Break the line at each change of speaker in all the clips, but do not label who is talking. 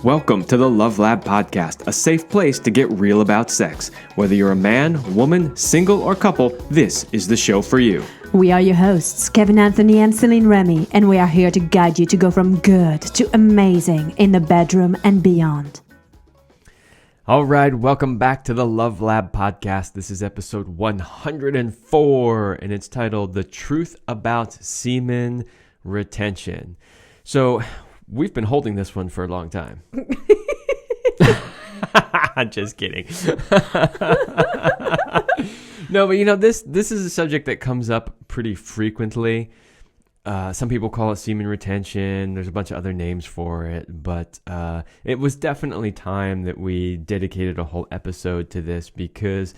Welcome to the Love Lab Podcast, a safe place to get real about sex. Whether you're a man, woman, single, or couple, this is the show for you.
We are your hosts, Kevin Anthony and Céline Remy, and we are here to guide you to go from good to amazing in the bedroom and beyond.
All right, welcome back to the Love Lab Podcast. This is episode 104, and it's titled The Truth About Semen Retention. So, we've been holding this one for a long time. Just kidding. No, but this is a subject that comes up pretty frequently. Some people call it semen retention. There's a bunch of other names for it, but it was definitely time that we dedicated a whole episode to this because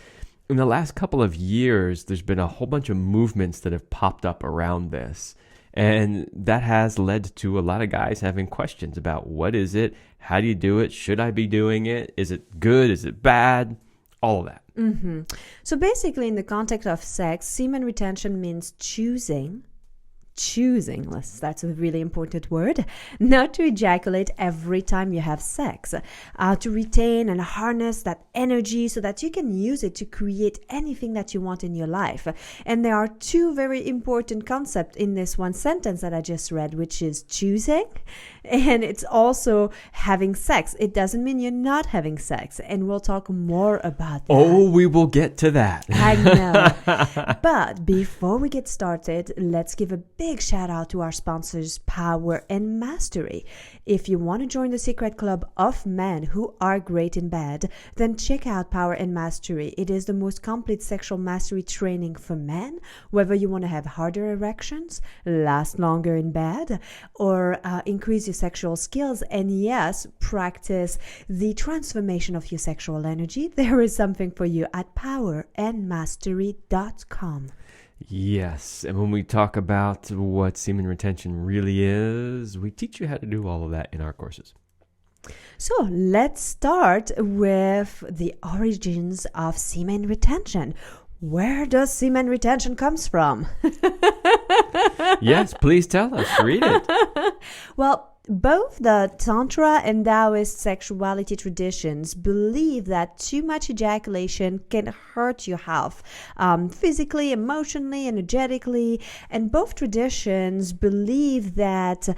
in the last couple of years, there's been a whole bunch of movements that have popped up around this. And that has led to a lot of guys having questions about what is it? How do you do it? Should I be doing it? Is it good? Is it bad? All of that.
Mm-hmm. So basically, in the context of sex, semen retention means choosing, that's a really important word, not to ejaculate every time you have sex, to retain and harness that energy so that you can use it to create anything that you want in your life. And there are two very important concepts in this one sentence that I just read, which is choosing, and it's also having sex. It doesn't mean you're not having sex, and we'll talk more about that.
Oh, we will get to that.
I know. But before we get started, let's give a big shout out to our sponsors, Power and Mastery. If you want to join the secret club of men who are great in bed, then check out Power and Mastery. It is the most complete sexual mastery training for men, whether you want to have harder erections, last longer in bed, or increase your sexual skills, and yes, practice the transformation of your sexual energy. There is something for you at powerandmastery.com.
Yes, and when we talk about what semen retention really is, we teach you how to do all of that in our courses.
So let's start with the origins of semen retention. Where does semen retention comes from?
Yes, please tell us. Read it.
Well, both the Tantra and Taoist sexuality traditions believe that too much ejaculation can hurt your health, physically, emotionally, energetically. And both traditions believe that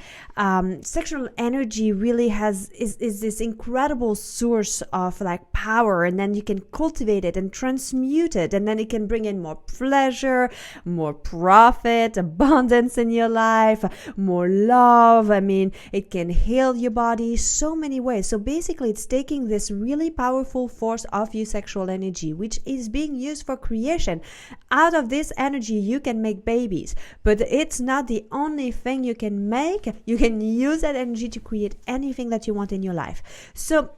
sexual energy really is this incredible source of like power, and then you can cultivate it and transmute it, and then it can bring in more pleasure, more profit, abundance in your life, more love. I mean, it can heal your body so many ways. So basically, it's taking this really powerful force of your sexual energy, which is being used for creation. Out of this energy, you can make babies, but it's not the only thing you can make. You can use that energy to create anything that you want in your life. So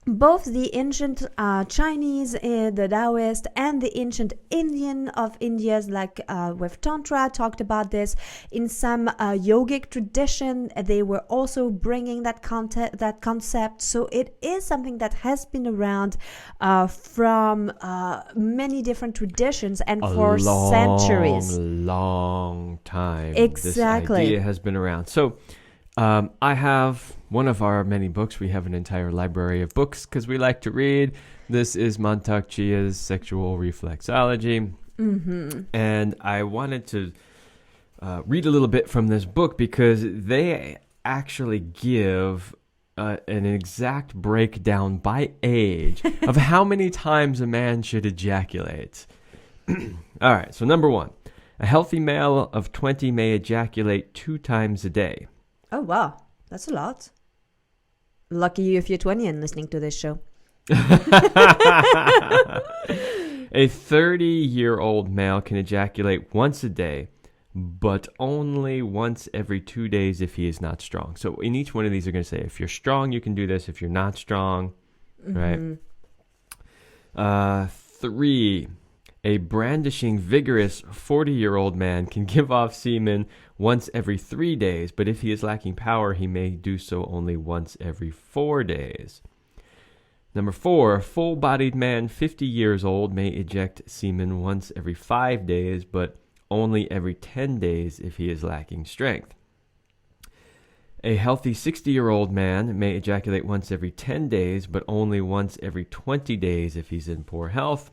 both the ancient Chinese, the Taoist, and the ancient Indian of India's, like with Tantra, talked about this. In some yogic tradition, they were also bringing that concept. So it is something that has been around from many different traditions and for centuries.
Long time.
Exactly.
This idea has been around. So I have one of our many books. We have an entire library of books because we like to read. This is Mantak Chia's Sexual Reflexology. Mm-hmm. And I wanted to read a little bit from this book because they actually give an exact breakdown by age of how many times a man should ejaculate. All right, so number one, a healthy male of 20 may ejaculate 2 times a day.
Oh, wow. That's a lot. Lucky you if you're 20 and listening to this show.
A 30-year-old male can ejaculate once a day, but only once every 2 days if he is not strong. So in each one of these, they're going to say, if you're strong, you can do this. If you're not strong, right? 3, a brandishing, vigorous 40-year-old man can give off semen once every 3 days, but if he is lacking power, he may do so only once every 4 days. Number 4, a full-bodied man 50 years old may eject semen once every 5 days, but only every 10 days if he is lacking strength. A healthy 60-year-old man may ejaculate once every 10 days, but only once every 20 days if he's in poor health.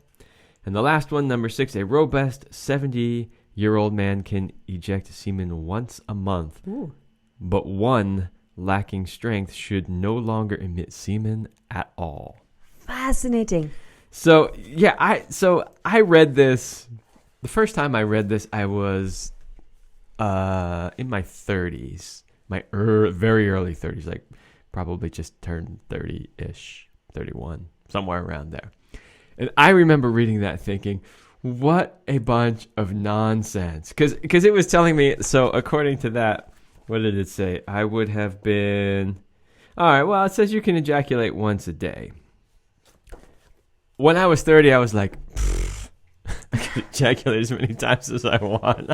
And the last one, number 6, a robust 70-year-old man can eject semen once a month.
Ooh.
But one lacking strength should no longer emit semen at all.
Fascinating.
So, yeah, I read this. The first time I read this, I was in my 30s. My very early 30s, like probably just turned 30-ish, 31, somewhere around there. And I remember reading that thinking, what a bunch of nonsense. Because it was telling me, so according to that, what did it say? I would have been, all right, well, it says you can ejaculate once a day. When I was 30, I was like, I can ejaculate as many times as I want.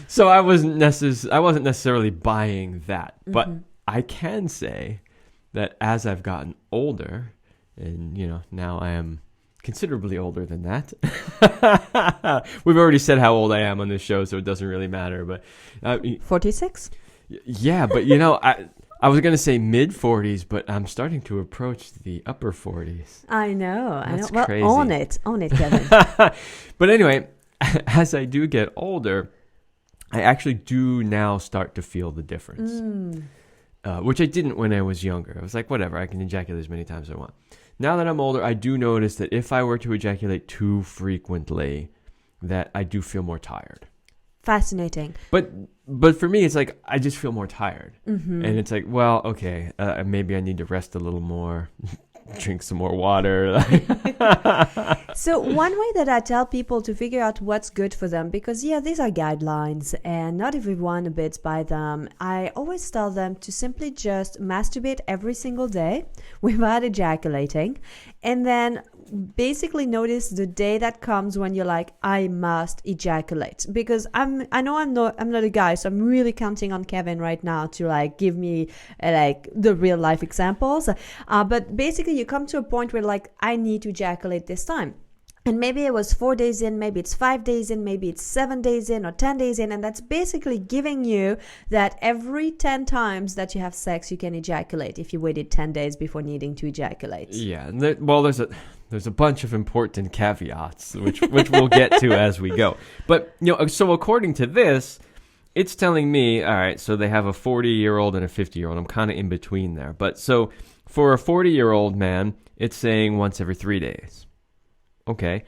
So I wasn't necessarily buying that. But I can say that as I've gotten older, and, now I am considerably older than that. We've already said how old I am on this show, so it doesn't really matter. But
46?
Yeah, but, I was going to say mid-40s, but I'm starting to approach the upper 40s.
I know.
That's
Well,
crazy.
own it, Kevin.
But anyway, as I do get older, I actually do now start to feel the difference, which I didn't when I was younger. I was like, whatever, I can ejaculate as many times as I want. Now that I'm older, I do notice that if I were to ejaculate too frequently, that I do feel more tired.
Fascinating.
But for me, it's like I just feel more tired. And it's like, well, okay, maybe I need to rest a little more, drink some more water.
So one way that I tell people to figure out what's good for them, because these are guidelines and not everyone abides by them. I always tell them to simply just masturbate every single day without ejaculating, and then basically notice the day that comes when you're like, I must ejaculate. Because I know I'm not a guy, so I'm really counting on Kevin right now to give me the real life examples. But basically you come to a point where I need to ejaculate this time. And maybe it was 4 days in, maybe it's 5 days in, maybe it's 7 days in or 10 days in. And that's basically giving you that every 10 times that you have sex, you can ejaculate if you waited 10 days before needing to ejaculate.
Yeah. And there's a bunch of important caveats, which we'll get to as we go. But, so according to this, it's telling me, all right, so they have a 40-year-old and a 50-year-old. I'm kind of in between there. But so for a 40-year-old man, it's saying once every 3 days. Okay.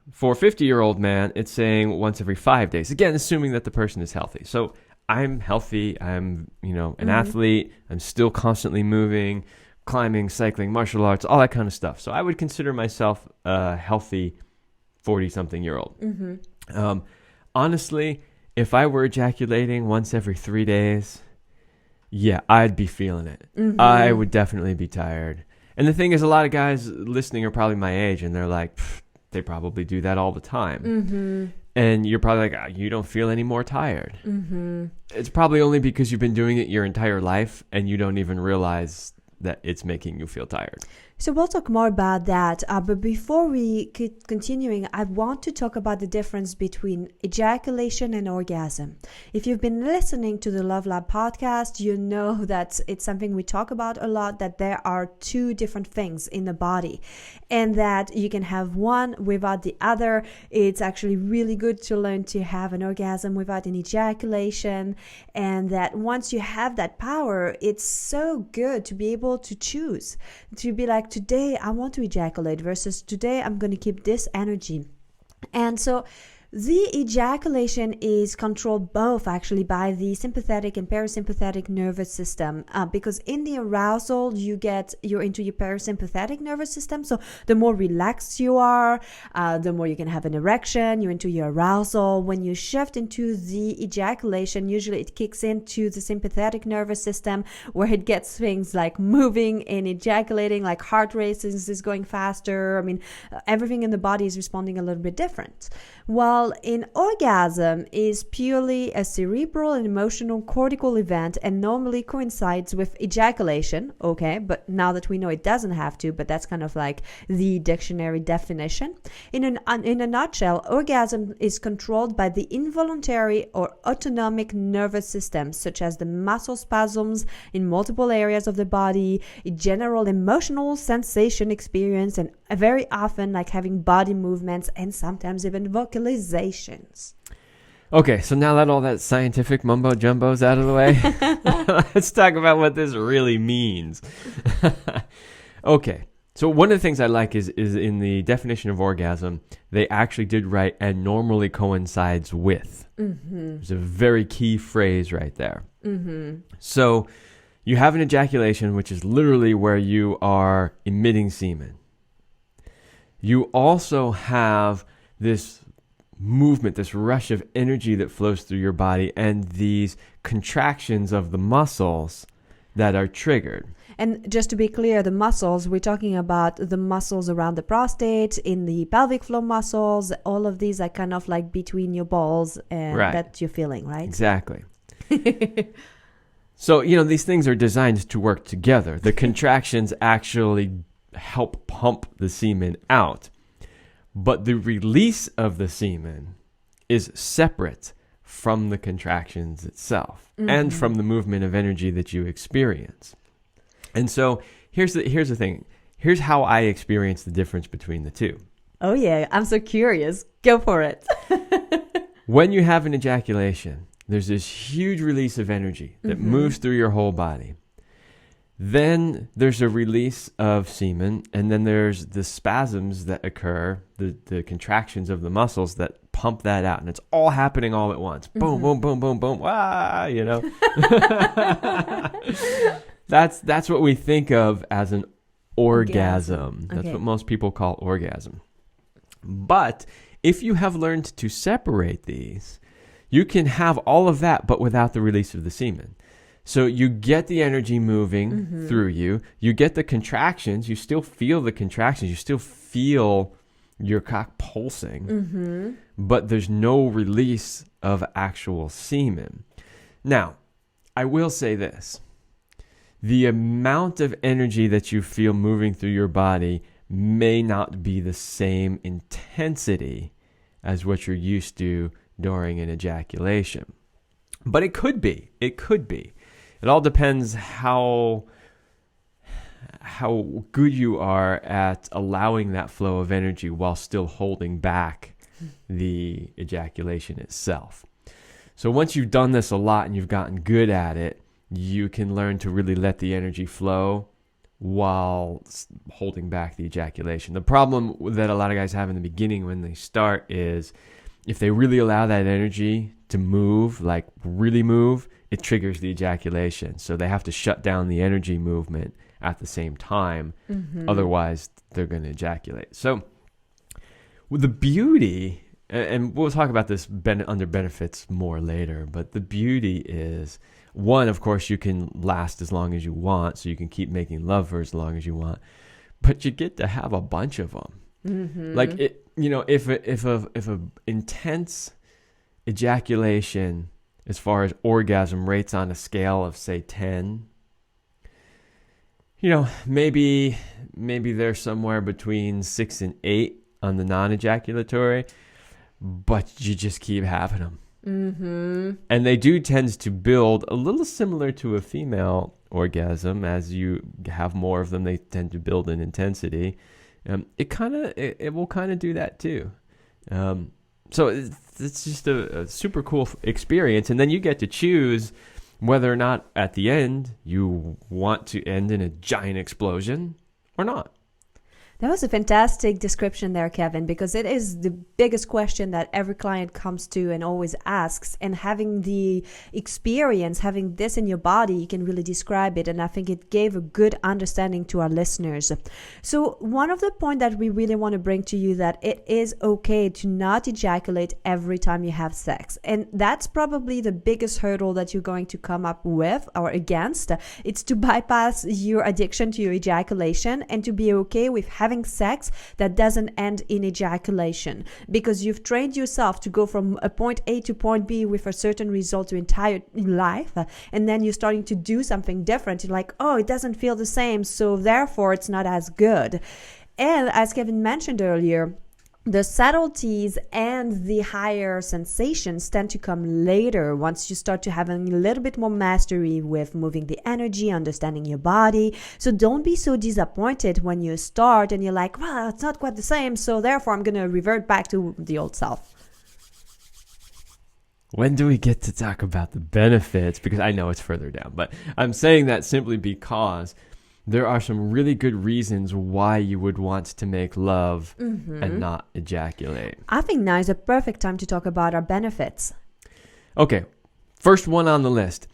For a 50-year-old man, it's saying once every 5 days. Again, assuming that the person is healthy. So I'm healthy. I'm, an athlete. I'm still constantly moving, climbing, cycling, martial arts, all that kind of stuff. So I would consider myself a healthy 40-something-year-old. Honestly, if I were ejaculating once every 3 days, yeah, I'd be feeling it. I would definitely be tired. And the thing is, a lot of guys listening are probably my age, and they're like, they probably do that all the time. And you're probably like, you don't feel any more tired. It's probably only because you've been doing it your entire life, and you don't even realize that it's making you feel tired.
So we'll talk more about that. But before we keep continuing, I want to talk about the difference between ejaculation and orgasm. If you've been listening to the Love Lab podcast, you know that it's something we talk about a lot, that there are two different things in the body and that you can have one without the other. It's actually really good to learn to have an orgasm without an ejaculation, and that once you have that power, it's so good to be able to choose, to be like, today I want to ejaculate versus today I'm going to keep this energy. And so the ejaculation is controlled both actually by the sympathetic and parasympathetic nervous system, because in the arousal you're into your parasympathetic nervous system. So the more relaxed you are, the more you can have an erection. You're into your arousal. When you shift into the ejaculation, usually it kicks into the sympathetic nervous system, where it gets things like moving and ejaculating, like heart rate is going faster. I mean, everything in the body is responding a little bit different. Well, Well, an orgasm is purely a cerebral and emotional cortical event and normally coincides with ejaculation, okay? But now that we know it doesn't have to, but that's kind of like the dictionary definition. In a nutshell, orgasm is controlled by the involuntary or autonomic nervous system, such as the muscle spasms in multiple areas of the body, a general emotional sensation experience, and very often like having body movements and sometimes even vocalizations.
Okay, so now that all that scientific mumbo jumbo is out of the way, let's talk about what this really means. Okay, so one of the things I like is in the definition of orgasm, they actually did write "and normally coincides with." Mm-hmm. There's a very key phrase right there. Mm-hmm. So you have an ejaculation, which is literally where you are emitting semen. You also have this movement, this rush of energy that flows through your body and these contractions of the muscles that are triggered.
And just to be clear, the muscles, we're talking about the muscles around the prostate, in the pelvic floor muscles, all of these are kind of like between your balls and that you're feeling, right?
Exactly. So, these things are designed to work together. The contractions actually help pump the semen out. But the release of the semen is separate from the contractions itself and from the movement of energy that you experience. And so here's the thing. Here's how I experience the difference between the two.
Oh yeah, I'm so curious. Go for it.
When you have an ejaculation, there's this huge release of energy that moves through your whole body. Then there's a release of semen, and then there's the spasms that occur, the contractions of the muscles that pump that out, and it's all happening all at once. Boom, boom, boom, boom, boom. Wow, That's what we think of as an orgasm. That's what most people call orgasm. But if you have learned to separate these, you can have all of that, but without the release of the semen. So you get the energy moving through you. You get the contractions. You still feel the contractions. You still feel your cock pulsing. But there's no release of actual semen. Now, I will say this. The amount of energy that you feel moving through your body may not be the same intensity as what you're used to during an ejaculation. But it could be. It could be. It all depends how good you are at allowing that flow of energy while still holding back the ejaculation itself. So once you've done this a lot and you've gotten good at it, you can learn to really let the energy flow while holding back the ejaculation. The problem that a lot of guys have in the beginning when they start is if they really allow that energy to move, like really move, it triggers the ejaculation. So they have to shut down the energy movement at the same time. Otherwise, they're going to ejaculate. So with the beauty, and we'll talk about this under benefits more later, but the beauty is, one, of course, you can last as long as you want, so you can keep making love for as long as you want, but you get to have a bunch of them. Like, if a intense ejaculation, as far as orgasm rates on a scale of, say, 10, maybe they're somewhere between 6 and 8 on the non-ejaculatory, but you just keep having them. And they do tend to build a little similar to a female orgasm. As you have more of them, they tend to build in intensity. It will kind of do that too. So it's just a super cool experience. And then you get to choose whether or not at the end you want to end in a giant explosion or not.
That was a fantastic description there, Kevin, because it is the biggest question that every client comes to and always asks. And having the experience, having this in your body, you can really describe it. And I think it gave a good understanding to our listeners. So one of the points that we really want to bring to you that it is okay to not ejaculate every time you have sex. And that's probably the biggest hurdle that you're going to come up with or against. It's to bypass your addiction to your ejaculation and to be okay with having having sex that doesn't end in ejaculation, because you've trained yourself to go from a point A to point B with a certain result your entire life, and then you're starting to do something different. You're like, oh, it doesn't feel the same, so therefore it's not as good. And as Kevin mentioned earlier, the subtleties and the higher sensations tend to come later once you start to having a little bit more mastery with moving the energy, understanding your body. So don't be so disappointed when you start and you're like, well, it's not quite the same, so therefore I'm going to revert back to the old self.
When do we get to talk about the benefits? Because I know it's further down, but I'm saying that simply because there are some really good reasons why you would want to make love and not ejaculate.
I think now is a perfect time to talk about our benefits.
Okay, first one on the list.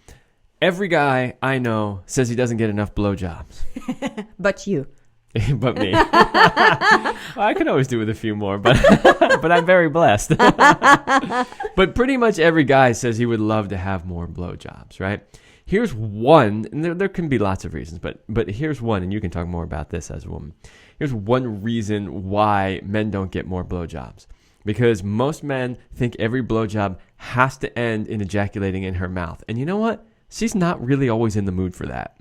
Every guy I know says he doesn't get enough blowjobs.
But you.
But me. Well, I could always do with a few more, but but I'm very blessed. But pretty much every guy says he would love to have more blowjobs, right? Here's one, and there can be lots of reasons, but here's one, and you can talk more about this as a woman. Here's one reason why men don't get more blowjobs. Because most men think every blowjob has to end in ejaculating in her mouth. And you know what? She's not really always in the mood for that.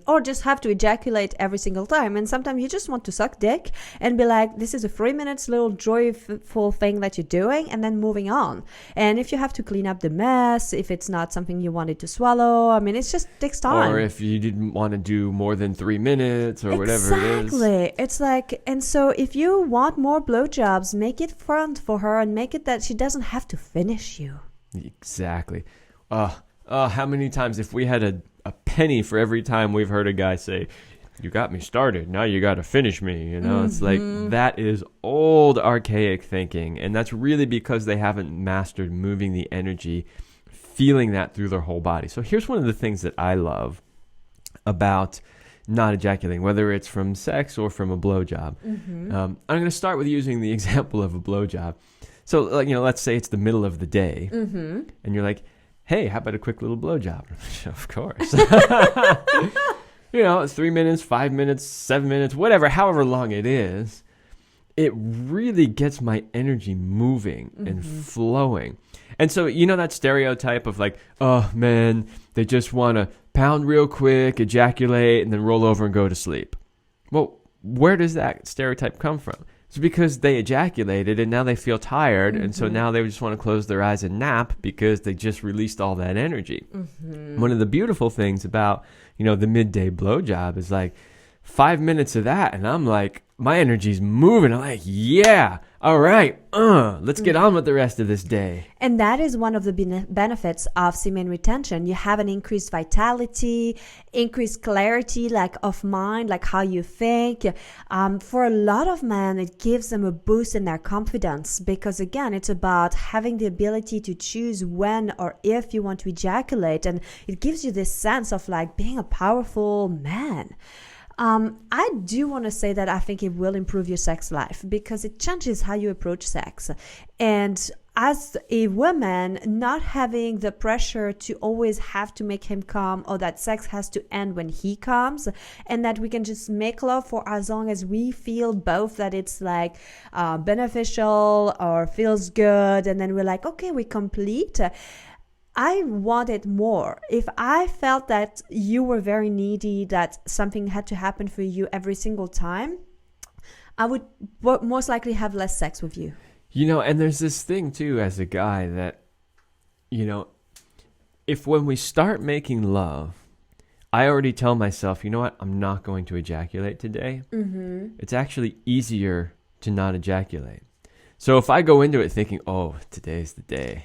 Or just have to ejaculate every single time. And sometimes you just want to suck dick and be like, this is a 3 minutes little joyful thing that you're doing, and then moving on. And if you have to clean up the mess, if it's not something you wanted to swallow, I mean, it just takes time.
Or if you didn't want to do more than 3 minutes or whatever it is.
Exactly. It's like, and so if you want more blowjobs, make it fun for her and make it that she doesn't have to finish you.
Exactly. How many times, if we had a penny for every time we've heard a guy say, you got me started, now you got to finish me, you know? It's like, that is old, archaic thinking. And that's really because they haven't mastered moving the energy, feeling that through their whole body. So here's one of the things that I love about not ejaculating, whether it's from sex or from a blowjob. I'm going to start with using the example of a blowjob. So, like, you know, let's say it's the middle of the day, and you're like, hey, how about a quick little blowjob? Of course. You know, 3 minutes, 5 minutes, 7 minutes, whatever, however long it is, it really gets my energy moving and flowing. And so, you know that stereotype of like, oh, man, they just want to pound real quick, ejaculate, and then roll over and go to sleep. Well, where does that stereotype come from? It's because they ejaculated and now they feel tired, and so now they just want to close their eyes and nap because they just released all that energy. One of the beautiful things about, you know, the midday blowjob is like 5 minutes of that, and I'm like, my energy's moving. I'm like, yeah, all right, let's get on with the rest of this day.
And that is one of the benefits of semen retention. You have an increased vitality, increased clarity, like of mind, like how you think. For a lot of men, it gives them a boost in their confidence because, again, it's about having the ability to choose when or if you want to ejaculate. And it gives you this sense of like being a powerful man. I do want to say that I think it will improve your sex life because it changes how you approach sex. And as a woman, not having the pressure to always have to make him come or that sex has to end when he comes, and that we can just make love for as long as we feel both that it's like beneficial or feels good, and then we're like, okay, we complete. I wanted more. If I felt that you were very needy, that something had to happen for you every single time, I would most likely have less sex with you.
You know, and there's this thing too as a guy that, you know, if when we start making love, I already tell myself, you know what, I'm not going to ejaculate today. It's actually easier to not ejaculate. So if I go into it thinking, oh, today's the day.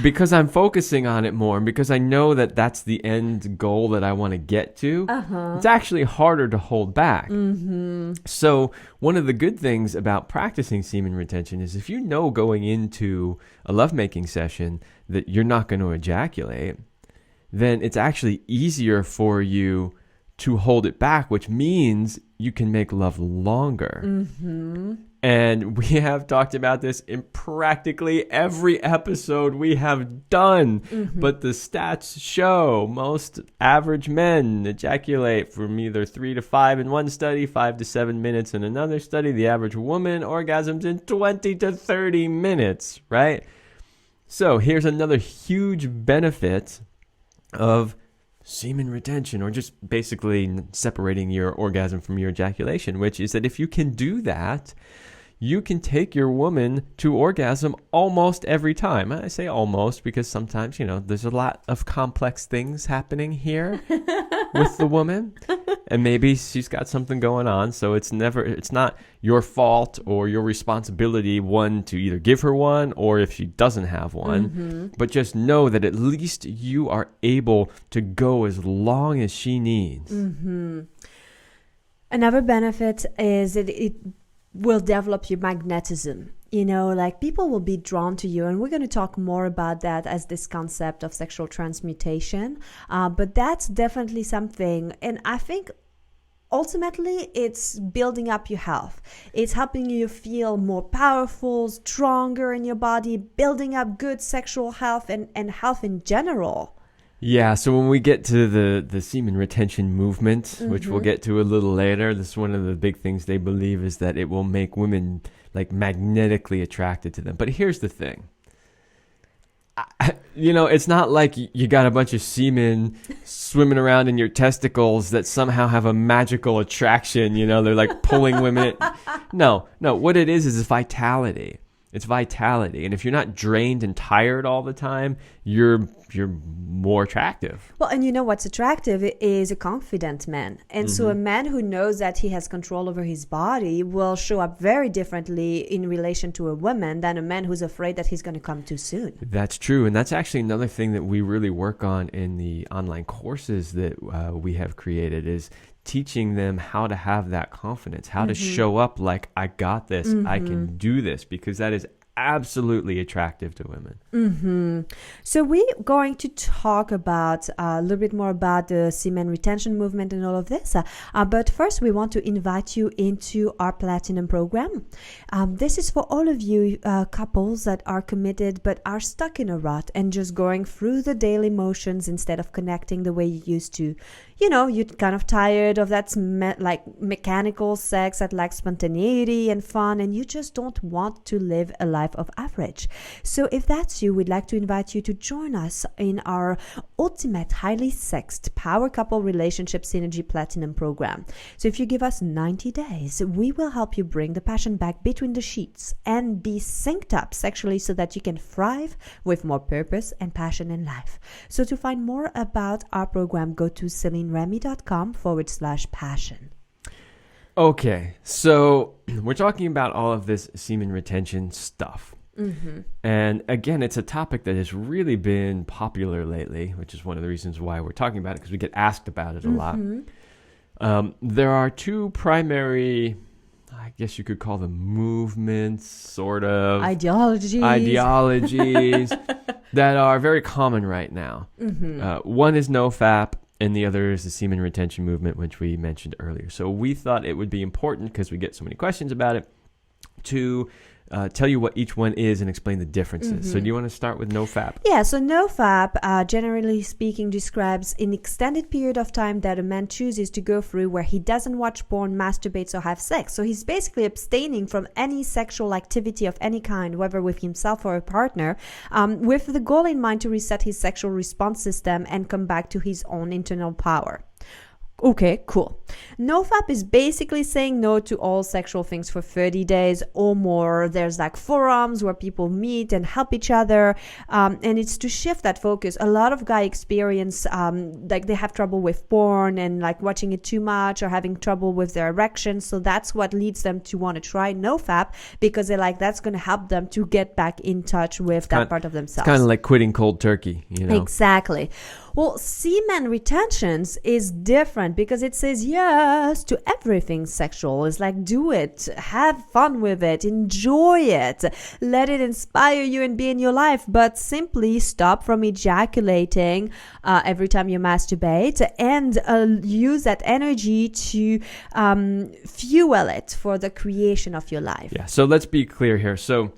Because I'm focusing on it more and because I know that that's the end goal that I want to get to, it's actually harder to hold back. So one of the good things about practicing semen retention is if you know going into a lovemaking session that you're not going to ejaculate, then it's actually easier for you to hold it back, which means you can make love longer.
Mm-hmm.
And we have talked about this in practically every episode we have done.
Mm-hmm.
But the stats show most average men ejaculate from either 3 to 5 in one study, 5 to 7 minutes in another study. The average woman orgasms in 20 to 30 minutes, right? So here's another huge benefit of semen retention, or just basically separating your orgasm from your ejaculation, which is that if you can do that, you can take your woman to orgasm almost every time. I say almost because sometimes, there's a lot of complex things happening here with the woman. And maybe she's got something going on. So it's not your fault or your responsibility, one, to either give her one or if she doesn't have one. Mm-hmm. But just know that at least you are able to go as long as she needs.
Mm-hmm. Another benefit is that it will develop your magnetism. People will be drawn to you, and we're going to talk more about that as this concept of sexual transmutation. But that's definitely something, and I think ultimately it's building up your health. It's helping you feel more powerful, stronger in your body, building up good sexual health and health in general.
Yeah, so when we get to the semen retention movement, mm-hmm. which we'll get to a little later, this is one of the big things they believe is that it will make women magnetically attracted to them. But here's the thing. It's not like you got a bunch of semen swimming around in your testicles that somehow have a magical attraction. They're pulling women. No, what it is vitality. It's vitality. And if you're not drained and tired all the time, you're more attractive.
Well, and what's attractive is a confident man. And so a man who knows that he has control over his body will show up very differently in relation to a woman than a man who's afraid that he's going to come too soon.
That's true. And that's actually another thing that we really work on in the online courses that we have created is teaching them how to have that confidence, how to show up like, I got this, I can do this, because that is absolutely attractive to women.
Mm-hmm. So we're going to talk about a little bit more about the semen retention movement and all of this. But first, we want to invite you into our Platinum program. This is for all of you couples that are committed but are stuck in a rut and just going through the daily motions instead of connecting the way you used to. You're kind of tired of that mechanical sex that lacks spontaneity and fun, and you just don't want to live a life of average. So if that's you, we'd like to invite you to join us in our ultimate highly sexed power couple relationship synergy Platinum program. So if you give us 90 days, we will help you bring the passion back between the sheets and be synced up sexually so that you can thrive with more purpose and passion in life. So to find more about our program, go to CelineRemy.com/passion.
Okay, so we're talking about all of this semen retention stuff. Mm-hmm. And again, it's a topic that has really been popular lately, which is one of the reasons why we're talking about it, because we get asked about it a lot. There are two primary, I guess you could call them movements, sort of. Ideologies that are very common right now. One is NoFap, and the other is the semen retention movement, which we mentioned earlier. So we thought it would be important, because we get so many questions about it, to tell you what each one is and explain the differences. So do you want to start with NoFap?
Yeah, so NoFap, generally speaking, describes an extended period of time that a man chooses to go through where he doesn't watch porn, masturbates, or have sex. So he's basically abstaining from any sexual activity of any kind, whether with himself or a partner, with the goal in mind to reset his sexual response system and come back to his own internal power. Okay, cool. NoFap is basically saying no to all sexual things for 30 days or more. There's forums where people meet and help each other. And it's to shift that focus. A lot of guys experience they have trouble with porn and watching it too much or having trouble with their erection. So that's what leads them to want to try NoFap, because they're that's going to help them to get back in touch with that part of themselves.
It's kind of like quitting cold turkey,
Exactly. Well, semen retentions is different because it says yes to everything sexual. It's like, do it, have fun with it, enjoy it, let it inspire you and be in your life, but simply stop from ejaculating every time you masturbate, and use that energy to fuel it for the creation of your life.
Yeah, so let's be clear here. So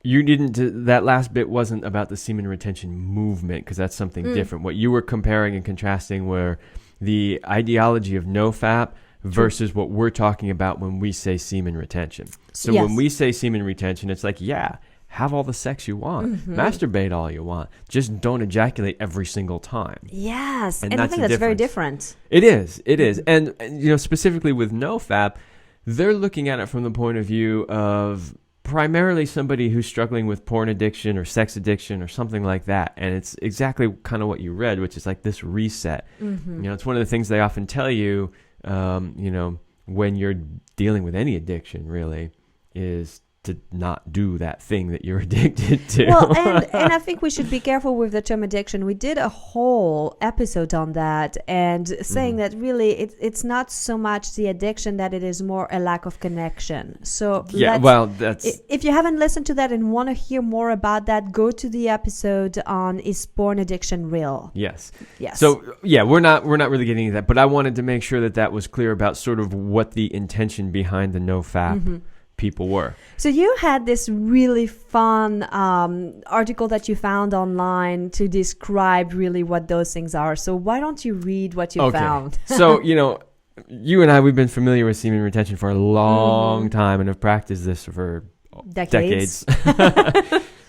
you didn't, that last bit wasn't about the semen retention movement, because that's something different. What you were comparing and contrasting were the ideology of NoFap versus what we're talking about when we say semen retention. So when we say semen retention, it's like, yeah, have all the sex you want, masturbate all you want, just don't ejaculate every single time.
Yes, and I think that's very different.
It is. And specifically with NoFap, they're looking at it from the point of view of primarily somebody who's struggling with porn addiction or sex addiction or something like that. And it's exactly kind of what you read, which is like this reset. It's one of the things they often tell you, when you're dealing with any addiction, really, is to not do that thing that you're addicted to.
Well, and I think we should be careful with the term addiction. We did a whole episode on that, and saying that really it's not so much the addiction, that it is more a lack of connection. So
that's...
If you haven't listened to that and want to hear more about that, go to the episode on Is Porn Addiction Real?
Yes.
Yes.
So we're not really getting into that, but I wanted to make sure that was clear about sort of what the intention behind the NoFap people were.
So you had this really fun article that you found online to describe really what those things are. So why don't you read what you found?
So, you and I, we've been familiar with semen retention for a long time and have practiced this for decades.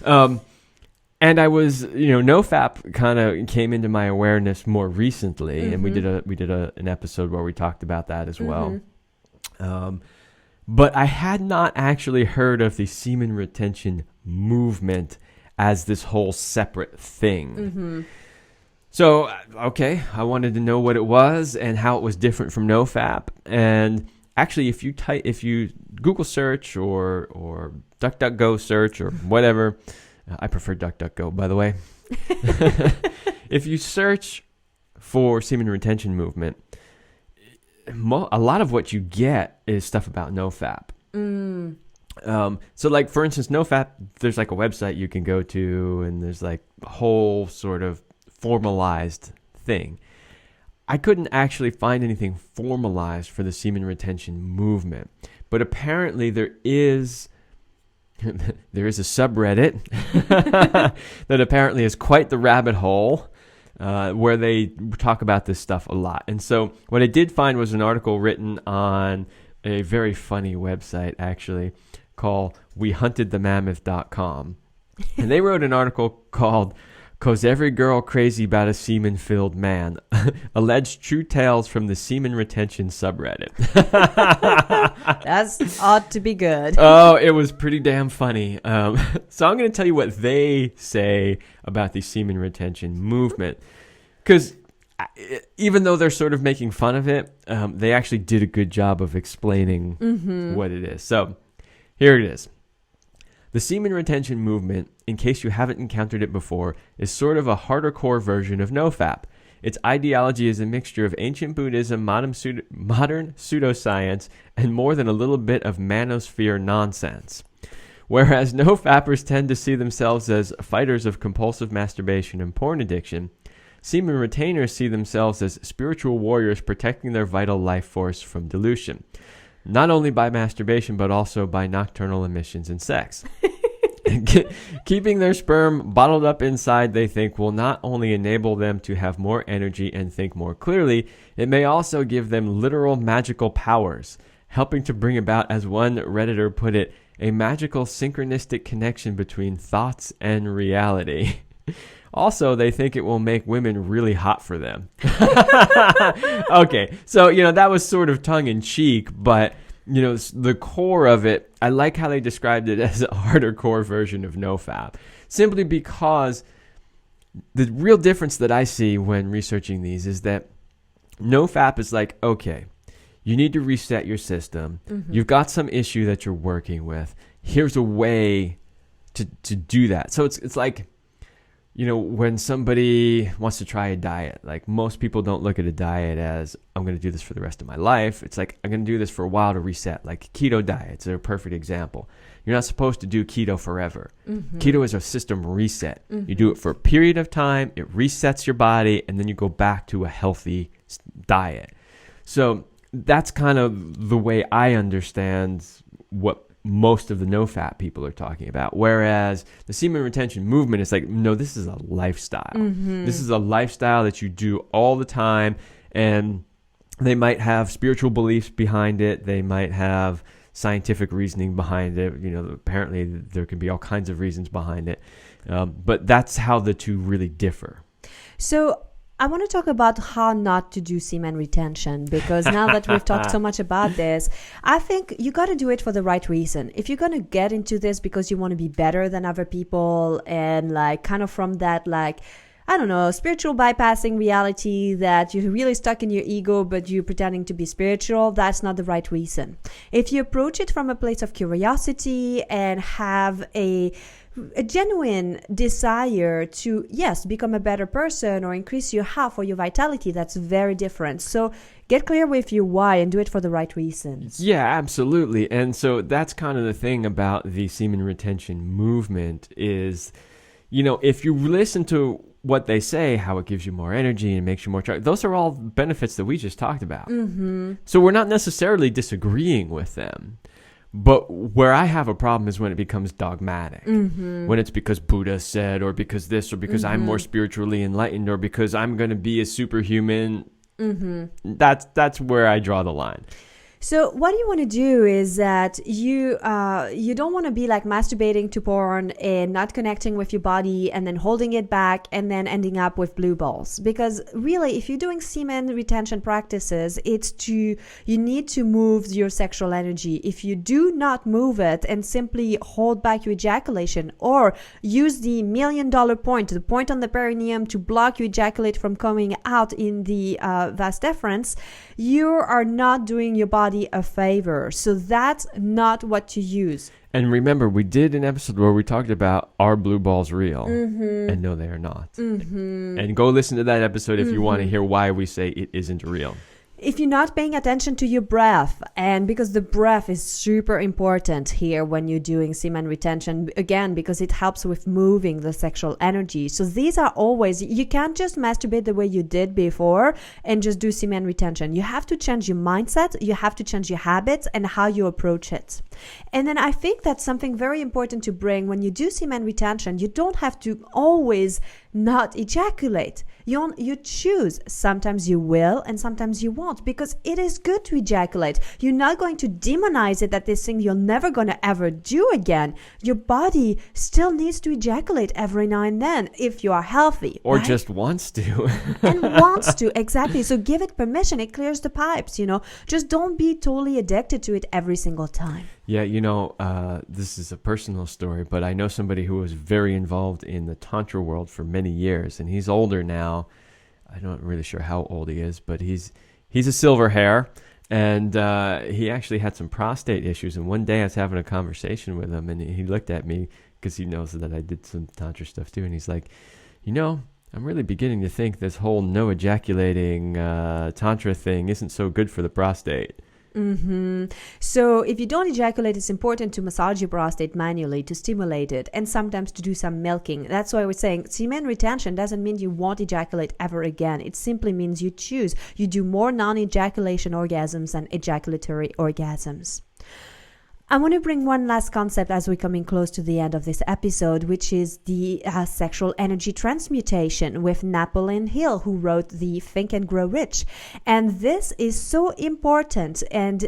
And I was, NoFap kind of came into my awareness more recently, and we did an episode where we talked about that as well. But I had not actually heard of the semen retention movement as this whole separate thing. So, I wanted to know what it was and how it was different from NoFap. And actually, if you Google search or DuckDuckGo search or whatever, I prefer DuckDuckGo, by the way. If you search for semen retention movement, a lot of what you get is stuff about NoFap. So like, for instance, NoFap, there's like a website you can go to, and there's like a whole sort of formalized thing. I couldn't actually find anything formalized for the semen retention movement, but apparently there is a subreddit that apparently is quite the rabbit hole, where they talk about this stuff a lot. And so what I did find was an article written on a very funny website, actually, called WeHuntedTheMammoth.com. And they wrote an article called "'Cause Every Girl Crazy About a Semen-Filled Man. Alleged True Tales from the Semen Retention Subreddit."
That's ought to be good.
Oh, it was pretty damn funny. So I'm going to tell you what they say about the semen retention movement. Because even though they're sort of making fun of it, they actually did a good job of explaining what it is. So here it is. The semen retention movement, in case you haven't encountered it before, is sort of a harder core version of NoFap. Its ideology is a mixture of ancient Buddhism, modern pseudoscience, and more than a little bit of manosphere nonsense. Whereas NoFappers tend to see themselves as fighters of compulsive masturbation and porn addiction, semen retainers see themselves as spiritual warriors protecting their vital life force from dilution. Not only by masturbation, but also by nocturnal emissions and sex. Keeping their sperm bottled up inside, they think, will not only enable them to have more energy and think more clearly, it may also give them literal magical powers, helping to bring about, as one Redditor put it, a magical synchronistic connection between thoughts and reality. Also, they think it will make women really hot for them. Okay, so, that was sort of tongue-in-cheek, but, the core of it, I like how they described it as a harder core version of NoFap. Simply because the real difference that I see when researching these is that NoFap is like, okay, you need to reset your system. You've got some issue that you're working with. Here's a way to do that. So it's like when somebody wants to try a diet, like most people don't look at a diet as I'm going to do this for the rest of my life. It's like I'm going to do this for a while to reset. Like keto diets are a perfect example. You're not supposed to do keto forever. Keto is a system reset. You do it for a period of time, it resets your body, and then you go back to a healthy diet. So that's kind of the way I understand what most of the NoFap people are talking about. Whereas the semen retention movement is like, no, this is a lifestyle. This is a lifestyle that you do all the time. And they might have spiritual beliefs behind it. They might have scientific reasoning behind it. Apparently there can be all kinds of reasons behind it. But that's how the two really differ.
So I want to talk about how not to do semen retention, because now that we've talked so much about this, I think you got to do it for the right reason. If you're going to get into this because you want to be better than other people and like kind of from that, like, I don't know, spiritual bypassing reality that you're really stuck in your ego, but you're pretending to be spiritual, that's not the right reason. If you approach it from a place of curiosity and have a genuine desire to, yes, become a better person or increase your health or your vitality, that's very different. So get clear with your why and do it for the right reasons.
Yeah, absolutely. And so that's kind of the thing about the semen retention movement is, if you listen to what they say, how it gives you more energy and makes you more those are all benefits that we just talked about. So we're not necessarily disagreeing with them. But where I have a problem is when it becomes dogmatic, when it's because Buddha said, or because this, or because I'm more spiritually enlightened, or because I'm going to be a superhuman. That's where I draw the line.
So what you want to do is that you don't want to be like masturbating to porn and not connecting with your body and then holding it back and then ending up with blue balls. Because really, if you're doing semen retention practices, you need to move your sexual energy. If you do not move it and simply hold back your ejaculation or use the $1 million point, the point on the perineum to block your ejaculate from coming out in the vas deferens, you are not doing your body a favor. So that's not what to use.
And remember, we did an episode where we talked about, are blue balls real? And no, they are not. And go listen to that episode if you want to hear why we say it isn't real.
If you're not paying attention to your breath, and because the breath is super important here when you're doing semen retention, again, because it helps with moving the sexual energy. So these are always, you can't just masturbate the way you did before and just do semen retention. You have to change your mindset, you have to change your habits and how you approach it. And then I think that's something very important to bring when you do semen retention. You don't have to always not ejaculate. You choose. Sometimes you will and sometimes you won't, because it is good to ejaculate. You're not going to demonize it that this thing you're never going to ever do again. Your body still needs to ejaculate every now and then if you are healthy.
Or
right?
just wants to.
And wants to, exactly. So give it permission. It clears the pipes, Just don't be totally addicted to it every single time.
Yeah, this is a personal story, but I know somebody who was very involved in the Tantra world for many years, and he's older now. I'm not really sure how old he is, but he's a silver hair, and he actually had some prostate issues. And one day I was having a conversation with him, and he looked at me because he knows that I did some Tantra stuff too, and he's like, I'm really beginning to think this whole no ejaculating Tantra thing isn't so good for the prostate.
So if you don't ejaculate, it's important to massage your prostate manually to stimulate it, and sometimes to do some milking. That's why I was saying semen retention doesn't mean you won't ejaculate ever again. It simply means you choose. You do more non-ejaculation orgasms than ejaculatory orgasms. I want to bring one last concept as we're coming close to the end of this episode, which is the sexual energy transmutation with Napoleon Hill, who wrote the Think and Grow Rich. And this is so important, and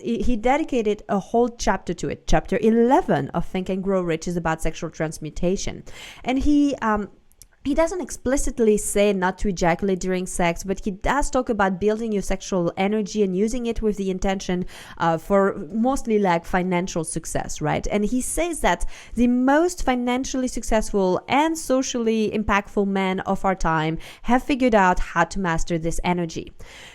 he dedicated a whole chapter to it. Chapter 11 of Think and Grow Rich is about sexual transmutation. And he he doesn't explicitly say not to ejaculate during sex, but he does talk about building your sexual energy and using it with the intention for mostly like financial success, right? And he says that the most financially successful and socially impactful men of our time have figured out how to master this energy.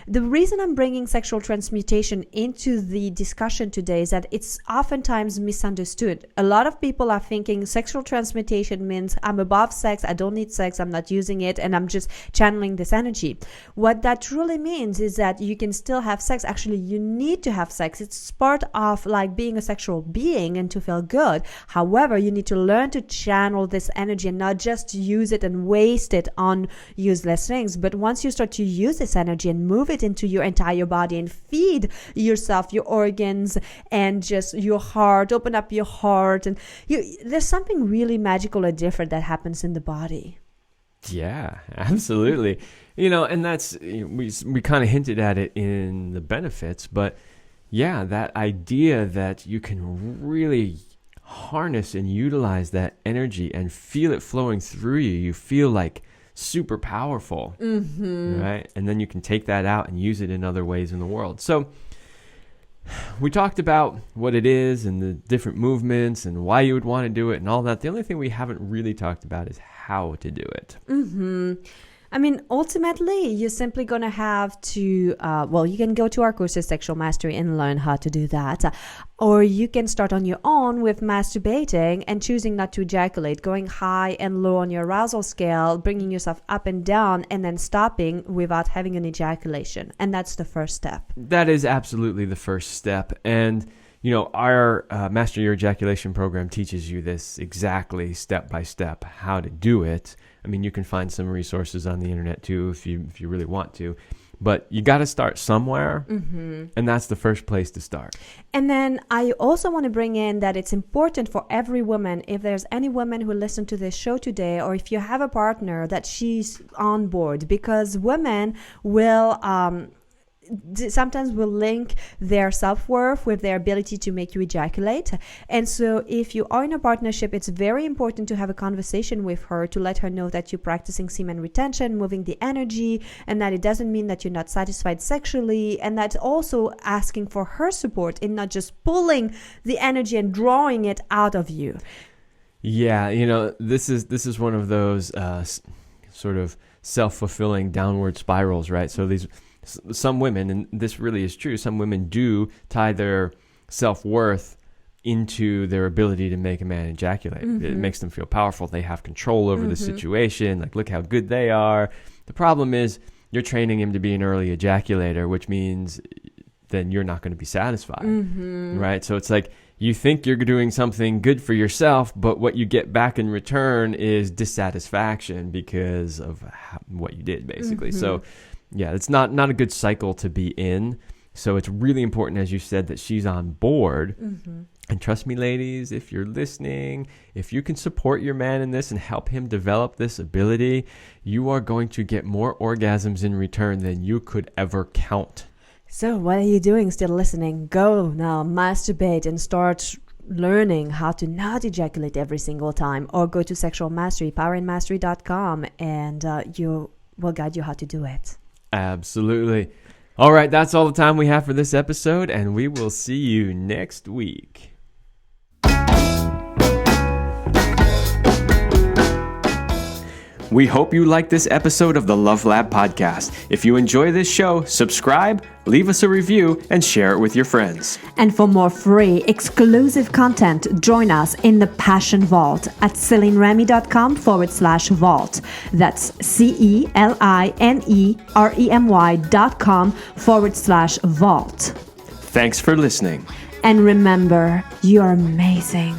The reason I'm bringing sexual transmutation into the discussion today is that it's oftentimes misunderstood. A lot of people are thinking sexual transmutation means I'm above sex, I don't need sex, I'm not using it, and I'm just channeling this energy. What that truly means is that you can still have sex. Actually, you need to have sex. It's part of like being a sexual being and to feel good. However, you need to learn to channel this energy and not just use it and waste it on useless things. But once you start to use this energy and move it into your entire body and feed yourself, your organs, and just your heart, open up your heart, and there's something really magical and different that happens in the body.
Yeah, absolutely. And that's, we kind of hinted at it in the benefits, but yeah, that idea that you can really harness and utilize that energy and feel it flowing through you. You feel like super powerful, right? And then you can take that out and use it in other ways in the world. So we talked about what it is and the different movements and why you would want to do it and all that. The only thing we haven't really talked about is how to do it.
I mean, ultimately, you're simply going to have to, you can go to our courses, Sexual Mastery, and learn how to do that. Or you can start on your own with masturbating and choosing not to ejaculate, going high and low on your arousal scale, bringing yourself up and down, and then stopping without having an ejaculation. And that's the first step.
That is absolutely the first step. And our Master Your Ejaculation program teaches you this exactly step by step, how to do it. I mean, you can find some resources on the internet too if you really want to. But you got to start somewhere, and that's the first place to start.
And then I also want to bring in that it's important for every woman, if there's any woman who listen to this show today, or if you have a partner, that she's on board, because women will sometimes will link their self-worth with their ability to make you ejaculate. And so if you are in a partnership, it's very important to have a conversation with her to let her know that you're practicing semen retention, moving the energy, and that it doesn't mean that you're not satisfied sexually, and that's also asking for her support in not just pulling the energy and drawing it out of you.
Yeah, this is one of those sort of self-fulfilling downward spirals, right? So some women, and this really is true, some women do tie their self-worth into their ability to make a man ejaculate. It makes them feel powerful. They have control over the situation. Like, look how good they are. The problem is you're training him to be an early ejaculator, which means then you're not going to be satisfied, right? So it's like you think you're doing something good for yourself, but what you get back in return is dissatisfaction because of what you did, basically. So yeah, it's not a good cycle to be in. So it's really important, as you said, that she's on board. And trust me, ladies, if you're listening, if you can support your man in this and help him develop this ability, you are going to get more orgasms in return than you could ever count.
So what are you doing still listening? Go now, masturbate and start learning how to not ejaculate every single time, or go to Sexual Mastery, powerandmastery.com, and will guide you how to do it.
Absolutely. All right, that's all the time we have for this episode, and we will see you next week. We hope you liked this episode of the Love Lab podcast. If you enjoy this show, subscribe, leave us a review, and share it with your friends.
And for more free, exclusive content, join us in the Passion Vault at CelineRemy.com/vault. That's CelineRemy.com/vault.
Thanks for listening.
And remember, you're amazing.